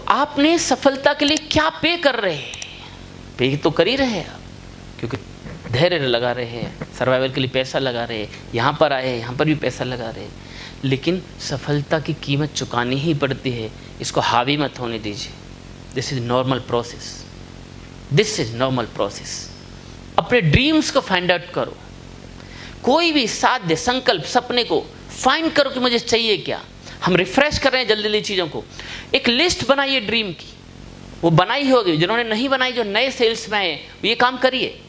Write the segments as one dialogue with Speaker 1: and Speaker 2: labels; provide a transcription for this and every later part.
Speaker 1: आपने सफलता के लिए क्या पे कर रहे हैं? पे तो कर ही रहे हैं आप, क्योंकि धैर्य लगा रहे हैं, सर्वाइवल के लिए पैसा लगा रहे हैं, यहाँ पर आए हैं, यहाँ पर भी पैसा लगा रहे हैं, लेकिन सफलता की कीमत चुकानी ही पड़ती है। इसको हावी मत होने दीजिए। This is normal process, this is normal process. अपने ड्रीम्स को फाइंड आउट करो, कोई भी साध्य संकल्प सपने को फाइंड करो कि मुझे चाहिए क्या। हम रिफ्रेश कर रहे हैं जल्दी जल्दी चीज़ों को। एक लिस्ट बनाइए ड्रीम की, वो बनाई होगी, जिन्होंने नहीं बनाई, जो नए सेल्स में आए, ये काम करिए।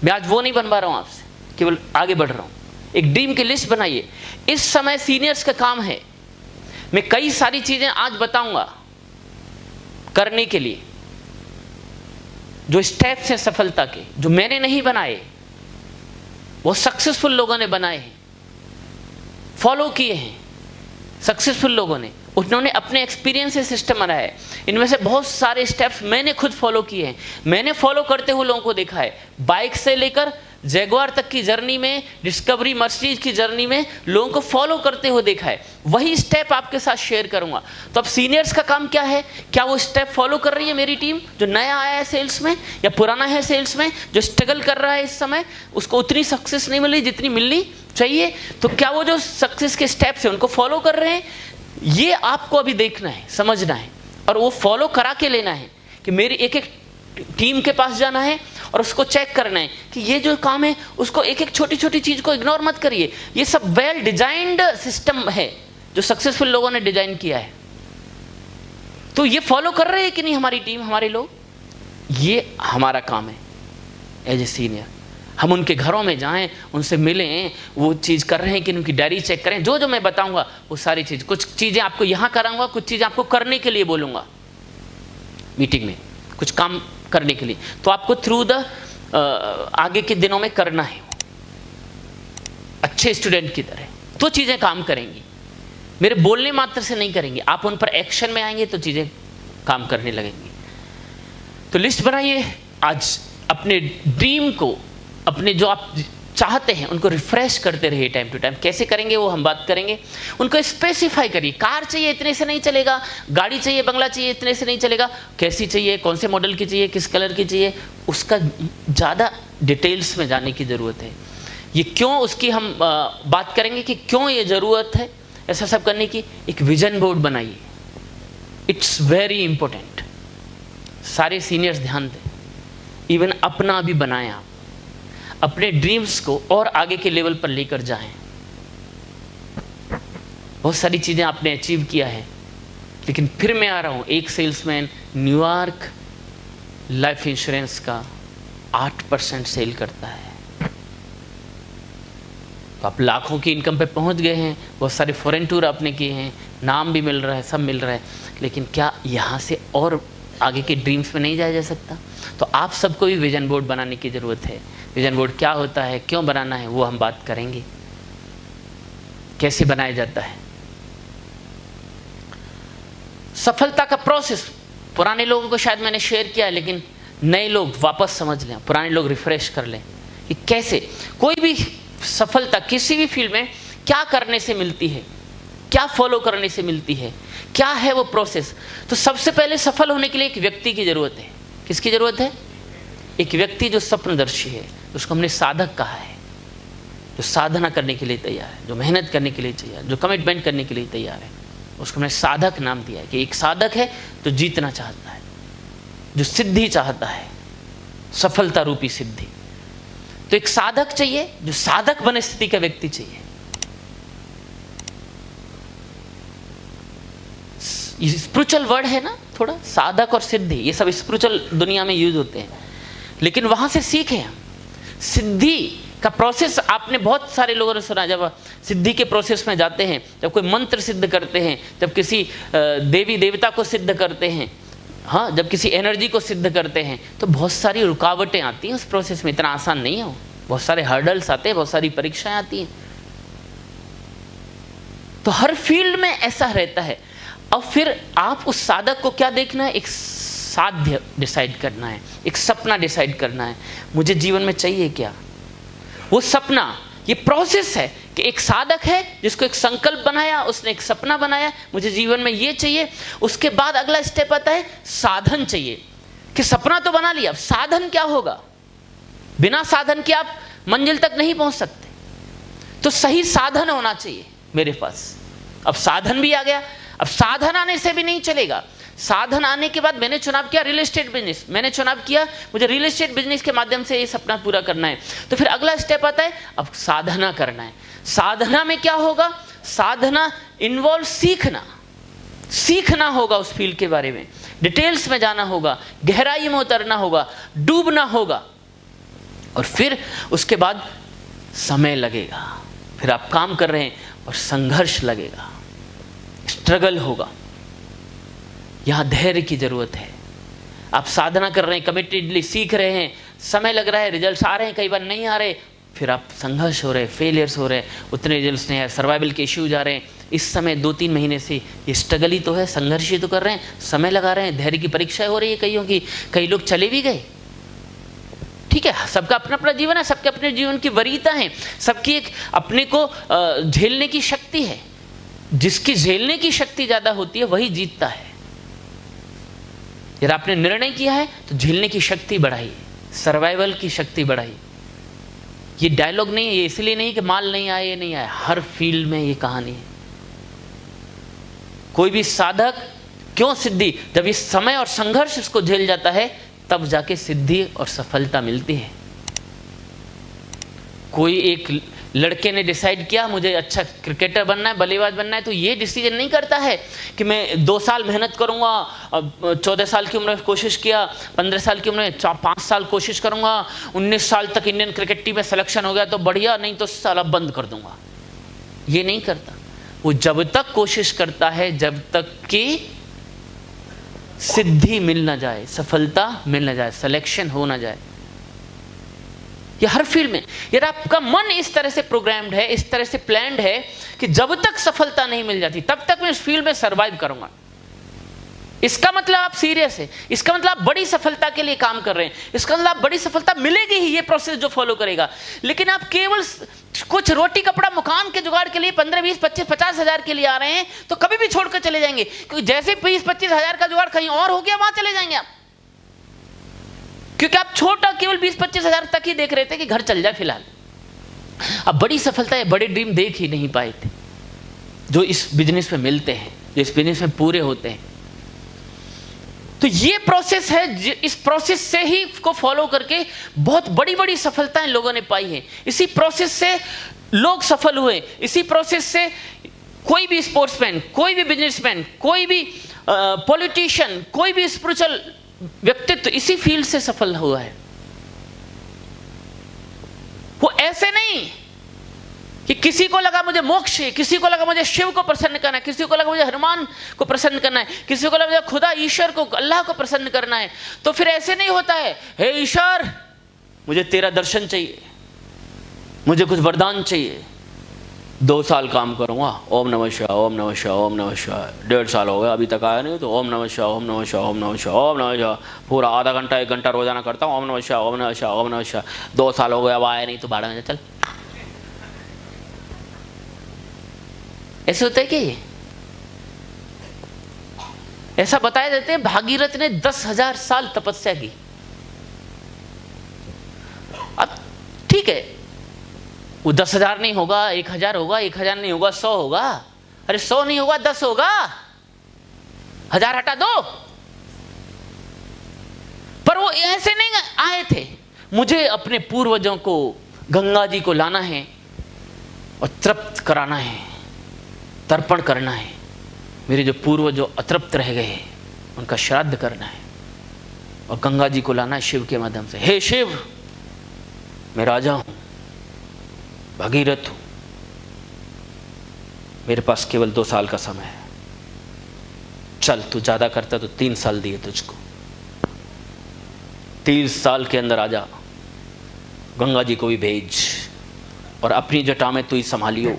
Speaker 1: मैं आज वो नहीं बनवा रहा हूं आपसे, केवल आगे बढ़ रहा हूं। एक ड्रीम की लिस्ट बनाइए। इस समय सीनियर्स का काम है, मैं कई सारी चीजें आज बताऊंगा करने के लिए, जो स्टेप्स हैं सफलता के, जो मैंने नहीं बनाए, वो सक्सेसफुल लोगों ने बनाए हैं, फॉलो किए हैं सक्सेसफुल लोगों ने। उन्होंने अपने एक्सपीरियंस से सिस्टम बनाया है। इनमें से बहुत सारे स्टेप्स मैंने खुद फॉलो किए हैं। मैंने फॉलो करते हुए लोगों को देखा है। बाइक से लेकर जैगुआर तक की जर्नी में, डिस्कवरी मर्सिडीज की जर्नी में लोगों को फॉलो करते हुए देखा है। वही स्टेप आपके साथ शेयर करूंगा। तो अब सीनियर्स का काम क्या है? क्या वो स्टेप फॉलो कर रही है मेरी टीम, जो नया आया है सेल्स में, या पुराना है सेल्स में, जो स्ट्रगल कर रहा है इस समय, उसको उतनी सक्सेस नहीं मिली जितनी मिलनी चाहिए? तो क्या वो जो सक्सेस के स्टेप्स हैं उनको फॉलो कर रहे हैं? ये आपको अभी देखना है, समझना है, और वो फॉलो करा के लेना है कि मेरी एक एक टीम के पास जाना है और उसको चेक करना है कि ये जो काम है उसको एक एक छोटी छोटी चीज को इग्नोर मत करिए। ये सब वेल डिजाइंड सिस्टम है जो सक्सेसफुल लोगों ने डिजाइन किया है। तो ये फॉलो कर रहे हैं कि नहीं हमारी टीम, हमारे लोग? ये हमारा काम है एज ए सीनियर। हम उनके घरों में जाएं, उनसे मिलें, वो चीज़ कर रहे हैं कि उनकी डायरी चेक करें। जो जो मैं बताऊंगा वो सारी चीज़, कुछ चीज़ें आपको यहाँ कराऊंगा, कुछ चीज़ें आपको करने के लिए बोलूँगा मीटिंग में, कुछ काम करने के लिए। तो आपको थ्रू द आगे के दिनों में करना है अच्छे स्टूडेंट की तरह। तो चीज़ें काम करेंगी, मेरे बोलने मात्र से नहीं करेंगी। आप उन पर एक्शन में आएंगे तो चीज़ें काम करने लगेंगी। तो लिस्ट बनाइए आज, अपने ड्रीम को, अपने जो आप चाहते हैं उनको रिफ्रेश करते रहिए टाइम टू टाइम। कैसे करेंगे वो हम बात करेंगे। उनको स्पेसिफाई करिए। कार चाहिए इतने से नहीं चलेगा, गाड़ी चाहिए, बंगला चाहिए इतने से नहीं चलेगा, कैसी चाहिए, कौन से मॉडल की चाहिए, किस कलर की चाहिए, उसका ज़्यादा डिटेल्स में जाने की ज़रूरत है। ये क्यों, उसकी हम बात करेंगे कि क्यों ये ज़रूरत है ऐसा सब करने की। एक विजन बोर्ड बनाइए, इट्स वेरी इंपॉर्टेंट। सारे सीनियर्स ध्यान दें, इवन अपना भी बनाएं आप, अपने ड्रीम्स को और आगे के लेवल पर लेकर जाएं। बहुत सारी चीज़ें आपने अचीव किया है, लेकिन फिर मैं आ रहा हूं, एक सेल्समैन न्यूयॉर्क लाइफ इंश्योरेंस का 8% सेल करता है। तो आप लाखों की इनकम पे पहुंच गए हैं, बहुत सारे फॉरेन टूर आपने किए हैं, नाम भी मिल रहा है, सब मिल रहा है, लेकिन क्या यहाँ से और आगे के ड्रीम्स में नहीं जाया जा सकता? तो आप सबको भी विजन बोर्ड बनाने की ज़रूरत है। विजन बोर्ड क्या होता है, क्यों बनाना है, वो हम बात करेंगे, कैसे बनाया जाता है। सफलता का प्रोसेस पुराने लोगों को शायद मैंने शेयर किया है, लेकिन नए लोग वापस समझ लें, पुराने लोग रिफ्रेश कर लें कि कैसे कोई भी सफलता किसी भी फील्ड में क्या करने से मिलती है, क्या फॉलो करने से मिलती है, क्या है वो प्रोसेस। तो सबसे पहले सफल होने के लिए एक व्यक्ति की ज़रूरत है। किसकी ज़रूरत है? एक व्यक्ति जो स्वप्नदर्शी है, उसको हमने साधक कहा है, जो साधना करने के लिए तैयार है, जो मेहनत करने के लिए तैयार, जो कमिटमेंट करने के लिए तैयार है, उसको हमने साधक नाम दिया है। कि एक साधक है जो जीतना चाहता है, जो सिद्धि चाहता है, सफलता रूपी सिद्धि। तो एक साधक चाहिए, जो साधक बने स्थिति का व्यक्ति चाहिए। स्पिरिचुअल वर्ड है ना थोड़ा, साधक और सिद्धि, ये सब स्पिरिचुअल दुनिया में यूज होते हैं, लेकिन वहां से सीखे हम। सिद्धि का प्रोसेस आपने बहुत सारे लोगों ने सुना, जब सिद्धि के प्रोसेस में जाते हैं, जब कोई मंत्र सिद्ध करते हैं, जब किसी देवी देवता को सिद्ध करते हैं, हाँ, जब किसी एनर्जी को सिद्ध करते हैं, तो बहुत सारी रुकावटें आती हैं उस प्रोसेस में। इतना आसान नहीं है वो, बहुत सारे हर्डल्स आते हैं, बहुत सारी परीक्षाएं आती हैं। तो हर फील्ड में ऐसा रहता है। अब फिर आप उस साधक को क्या देखना है? एक साध्य डिसाइड करना है, एक सपना डिसाइड करना है, मुझे जीवन में चाहिए क्या। वो सपना, ये प्रोसेस है कि एक साधक है जिसको एक संकल्प बनाया, उसने एक सपना बनाया, मुझे जीवन में ये चाहिए। उसके बाद अगला स्टेप आता है साधन चाहिए, कि सपना तो बना लिया, अब साधन क्या होगा? बिना साधन के आप मंजिल तक नहीं पहुंच सकते, तो सही साधन होना चाहिए मेरे पास। अब साधन भी आ गया, अब साधन आने से भी नहीं चलेगा। साधन आने के बाद मैंने चुनाव किया रियल एस्टेट बिजनेस, मैंने चुनाव किया मुझे रियल एस्टेट बिजनेस के माध्यम से ये सपना पूरा करना है। तो फिर अगला स्टेप आता है अब साधना करना है। साधना में क्या होगा? साधना इन्वॉल्व सीखना होगा, उस फील्ड के बारे में डिटेल्स में जाना होगा, गहराई में उतरना होगा, डूबना होगा, और फिर उसके बाद समय लगेगा। फिर आप काम कर रहे हैं और संघर्ष लगेगा, स्ट्रगल होगा, यहां धैर्य की जरूरत है। आप साधना कर रहे हैं, कमिटेडली सीख रहे हैं, समय लग रहा है, रिजल्ट्स आ रहे हैं, कई बार नहीं आ रहे, फिर आप संघर्ष हो रहे, फेलियर्स हो रहे, उतने रिजल्ट्स नहीं आए, सर्वाइवल के इश्यूज आ रहे हैं। इस समय 2-3 महीने से ये स्ट्रगल ही तो है, संघर्ष ही तो कर रहे हैं, समय लगा रहे हैं, धैर्य की परीक्षा हो रही है कईयों की, कई लोग चले भी गए। ठीक है, सबका अपना अपना जीवन है, सबके अपने जीवन की वरीयता है, सबकी एक अपने को झेलने की शक्ति है। जिसकी झेलने की शक्ति ज्यादा होती है वही जीतता है। यदि आपने निर्णय किया है तो झेलने की शक्ति बढ़ाइए, सर्वाइवल की शक्ति बढ़ाइए। ये डायलॉग नहीं है, ये इसलिए नहीं कि माल नहीं आए, ये नहीं आया, हर फील्ड में ये कहानी है। कोई भी साधक क्यों सिद्धि, जब इस समय और संघर्ष इसको झेल जाता है तब जाके सिद्धि और सफलता मिलती है। कोई एक लड़के ने डिसाइड किया मुझे अच्छा क्रिकेटर बनना है, बल्लेबाज बनना है, तो ये डिसीजन नहीं करता है कि मैं 2 साल मेहनत करूंगा, 14 साल की उम्र में कोशिश किया, 15 साल की उम्र में 5 साल कोशिश करूंगा, 19 साल तक इंडियन क्रिकेट टीम में सिलेक्शन हो गया तो बढ़िया, नहीं तो साला बंद कर दूंगा। ये नहीं करता, वो जब तक कोशिश करता है जब तक कि सिद्धि मिल ना जाए, सफलता मिल ना जाए, सिलेक्शन हो ना जाए। ये हर फील्ड में, यदि आपका मन इस तरह से प्रोग्राम्ड है, इस तरह से प्लान्ड है कि जब तक सफलता नहीं मिल जाती तब तक मैं इस फील्ड में सर्वाइव करूंगा, इसका मतलब आप सीरियस है, इसका मतलब आप बड़ी सफलता के लिए काम कर रहे हैं, इसका मतलब आप बड़ी सफलता मिलेगी ही, ये प्रोसेस जो फॉलो करेगा। लेकिन आप केवल कुछ रोटी कपड़ा मकान के जुगाड़ के लिए 15, 20, 25, 50 हजार के लिए आ रहे हैं तो कभी भी छोड़कर चले जाएंगे, क्योंकि जैसे 20-25 हजार का जुगाड़ कहीं और हो गया वहां चले जाएंगे आप, क्योंकि आप छोटा केवल 20-25 हजार तक ही देख रहे थे कि घर चल जाए फिलहाल। अब बड़ी सफलता या बड़े ड्रीम देख ही नहीं पाए थे जो इस बिजनेस में मिलते हैं, जो इस बिजनेस में पूरे होते हैं। तो ये प्रोसेस है, इस प्रोसेस से ही को फॉलो करके बहुत बड़ी बड़ी सफलताएं लोगों ने पाई हैं। इसी प्रोसेस से लोग सफल हुए, इसी प्रोसेस से कोई भी स्पोर्ट्समैन, कोई भी बिजनेसमैन, कोई भी पॉलिटिशियन, कोई भी स्पिरिचुअल व्यक्तित्व इसी फील्ड से सफल हुआ है। वो ऐसे नहीं कि किसी को लगा मुझे मोक्ष है, किसी को लगा मुझे शिव को प्रसन्न करना है, किसी को लगा मुझे हनुमान को प्रसन्न करना है, किसी को लगा मुझे खुदा ईश्वर को, अल्लाह को प्रसन्न करना है, तो फिर ऐसे नहीं होता है, हे ईश्वर मुझे तेरा दर्शन चाहिए, मुझे कुछ वरदान चाहिए, 2 साल काम करूंगा, ओम नमः शिवाय, ओम नमः शिवाय, ओम नमः शिवाय, 1.5 साल हो गया अभी तक आया नहीं, तो ओम नमः शिवाय, ओम नमः शिवाय, ओम नमः शिवाय, ओम नमः शिवाय, पूरा आधा घंटा 1 घंटा रोजाना करता हूँ, ओम नमः शिवाय, ओम नमः शिवाय, ओम नमः शिवाय, 2 साल हो गया अब आया नहीं, तो भाड़ा में चल। ऐसे होता है क्या? ये ऐसा बताया जाते हैं भागीरथ ने 10,000 साल तपस्या की। अब ठीक है, वो 10,000 नहीं होगा, 1,000 होगा, 1,000 नहीं होगा, 100 होगा, अरे 100 नहीं होगा 10 होगा, 1000 हटा दो। पर वो ऐसे नहीं आए थे, मुझे अपने पूर्वजों को गंगा जी को लाना है और तृप्त कराना है, तर्पण करना है, मेरे जो पूर्वज जो अतृप्त रह गए उनका श्राद्ध करना है और गंगा जी को लाना है शिव के माध्यम से। हे शिव, मैं राजा हूं, भगीरथ हूं, मेरे पास केवल 2 साल का समय है, चल तू ज्यादा करता तो 3 साल दिए तुझको, 30 साल के अंदर आजा, गंगा जी को भी भेज और अपनी जटा में तू ही संभालियो।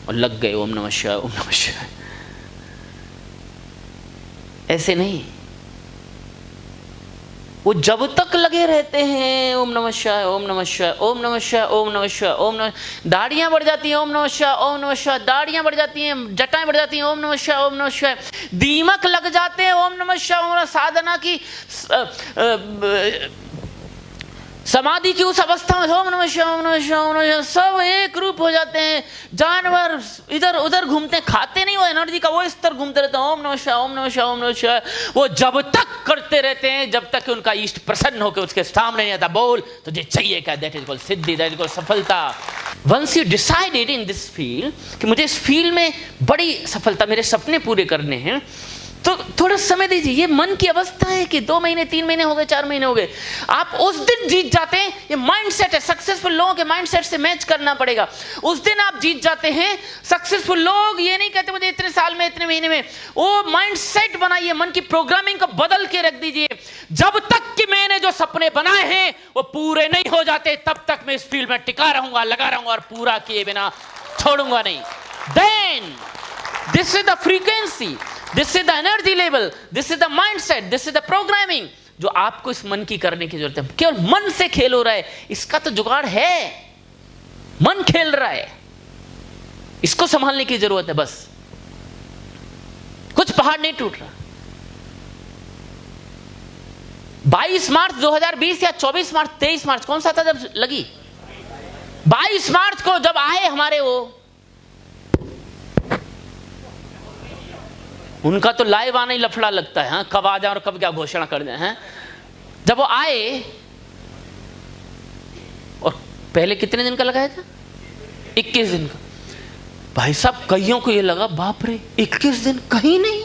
Speaker 1: और लग गए ओम नमः शिवाय, ओम नमः शिवाय। ऐसे नहीं, वो जब तक लगे रहते हैं ओम नमः शिवाय, ओम नमः शिवाय, ओम नमः शिवाय, ओम नमः शिवाय, ओम नमः, दाढ़ियां बढ़ जाती हैं ओम नमः शिवाय, ओम नमः शिवाय, दाढ़ियां बढ़ जाती हैं, जटाएं बढ़ जाती हैं ओम नमः शिवाय, ओम नमः शिवाय, दीमक लग जाते हैं ओम नमः शिवाय, ओम नमः, साधना की समाधि की उस अवस्था में ओम नमः शिवाय, ओम नमः शिवाय, ओम नमः शिवाय, सब एक रूप हो जाते हैं। जानवर इधर उधर घूमते हैं, खाते नहीं, वो एनर्जी का वो स्तर घूमते रहते हैं ओम नमः शिवाय, ओम नमः शिवाय, ओम नमः शिवाय। वो जब तक करते रहते हैं जब तक कि उनका इष्ट प्रसन्न होकर उसके सामने नहीं आता, बोल तुझे चाहिए क्या, दैट इज कॉल्ड सिद्धि, दैट इज कॉल्ड सफलता। Once you decided in this field कि मुझे इस फील्ड में बड़ी सफलता, मेरे सपने पूरे करने हैं, तो थोड़ा समय दीजिए। ये मन की अवस्था है कि 2 महीने 3 महीने हो गए, 4 महीने हो गए, आप उस दिन जीत जाते हैं। ये माइंडसेट है, सक्सेसफुल लोगों के माइंडसेट से मैच करना पड़ेगा। उस दिन आप जीत जाते हैं। सक्सेसफुल लोग ये नहीं कहते मुझे इतने साल में, इतने महीने में, वो माइंडसेट बनाइए, मन की प्रोग्रामिंग को बदल के रख दीजिए। जब तक कि मैंने जो सपने बनाए हैं वो पूरे नहीं हो जाते, तब तक मैं इस फील्ड में टिका रहूंगा, लगा रहूंगा और पूरा किए बिना छोड़ूंगा नहीं। Then this is the frequency, this is the energy level, this is the mindset, this is the programming जो आपको इस मन की करने की जरूरत है। केवल मन से खेल हो रहा है, इसका तो जुगाड़ है, मन खेल रहा है, इसको संभालने की जरूरत है बस। कुछ पहाड़ नहीं टूट रहा। 22 मार्च 2020 या 24 मार्च 23 मार्च कौन सा था जब लगी? 22 मार्च को जब आए हमारे वो, उनका तो लाइव आना ही लफड़ा लगता है, कब आ जाए और कब क्या घोषणा कर दें हैं। जब वो आए, और पहले कितने दिन का लगाया था? 21 दिन का। भाई साहब कईयों को ये लगा बाप रे 21 दिन कहीं नहीं,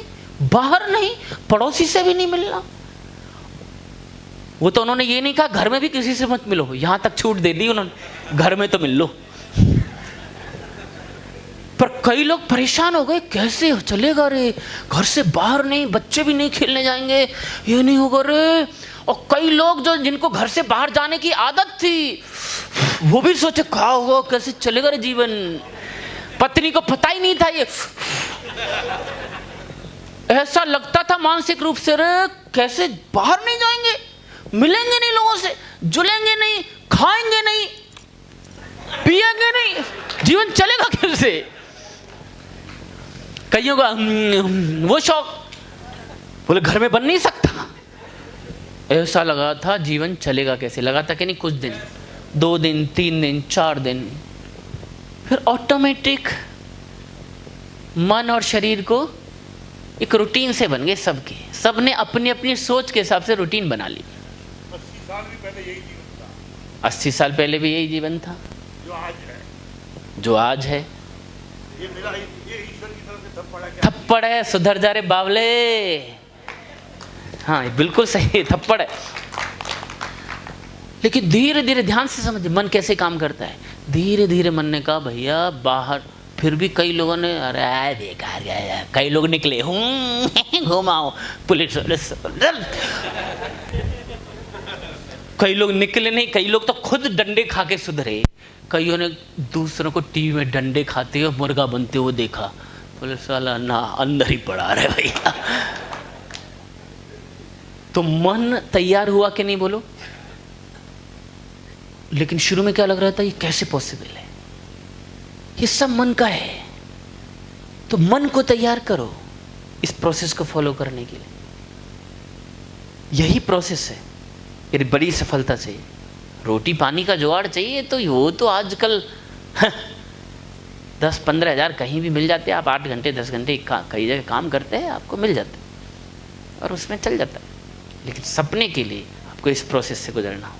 Speaker 1: बाहर नहीं, पड़ोसी से भी नहीं मिलना। वो तो उन्होंने ये नहीं कहा घर में भी किसी से मत मिलो, यहां तक छूट दे दी उन्होंने, घर में तो मिल लो। पर कई लोग परेशान हो गए, कैसे चलेगा रे, घर से बाहर नहीं, बच्चे भी नहीं खेलने जाएंगे, ये नहीं होगा रे। और कई लोग जो जिनको घर से बाहर जाने की आदत थी वो भी सोचे क्या होगा, कैसे चलेगा रे जीवन। पत्नी को पता ही नहीं था ये, ऐसा लगता था मानसिक रूप से रे कैसे बाहर नहीं जाएंगे, मिलेंगे नहीं लोगों से, जुलेंगे नहीं, खाएंगे नहीं, पिएंगे नहीं, जीवन चलेगा कैसे। कईयों का वो शौक, बोले घर में बन नहीं सकता। ऐसा लगा था जीवन चलेगा कैसे, लगा था कि नहीं कुछ दिन, 2 दिन 3 दिन 4 दिन, फिर ऑटोमेटिक मन और शरीर को एक रूटीन से बन गए सबके, सबने अपनी अपनी सोच के हिसाब से रूटीन बना ली।
Speaker 2: 80 साल भी पहले यही जीवन था,
Speaker 1: 80 साल पहले भी यही जीवन था जो आज है।
Speaker 2: ये मेरा ये ईश्वर की तरफ से थप्पड़ है क्या?
Speaker 1: थप्पड़ है, सुधर जा रे बावले। हाँ बिल्कुल सही है, थप्पड़ है। लेकिन धीरे धीरे ध्यान से समझिए मन कैसे काम करता है। धीरे धीरे मन ने कहा भैया बाहर, फिर भी कई लोगों ने अरे बेकार गया, कई लोग निकले घुमाओ पुलिस, कई लोग निकले नहीं, कई लोग तो खुद डंडे खा के सुधरे। कईयों ने दूसरों को टीवी में डंडे खाते हुए मुर्गा बनते हुए देखा, बोले साला ना अंदर ही पड़ा रहे भैया। तो मन तैयार हुआ कि नहीं बोलो। लेकिन शुरू में क्या लग रहा था ये कैसे पॉसिबल है, ये सब मन का है। तो मन को तैयार करो इस प्रोसेस को फॉलो करने के लिए। यही प्रोसेस है, यदि बड़ी सफलता चाहिए, रोटी पानी का जुगाड़ चाहिए, तो वो तो आजकल 10-15 हज़ार कहीं भी मिल जाते हैं। आप 8 घंटे 10 घंटे कई जगह काम करते हैं, आपको मिल जाता है और उसमें चल जाता है। लेकिन सपने के लिए आपको इस प्रोसेस से गुजरना हो।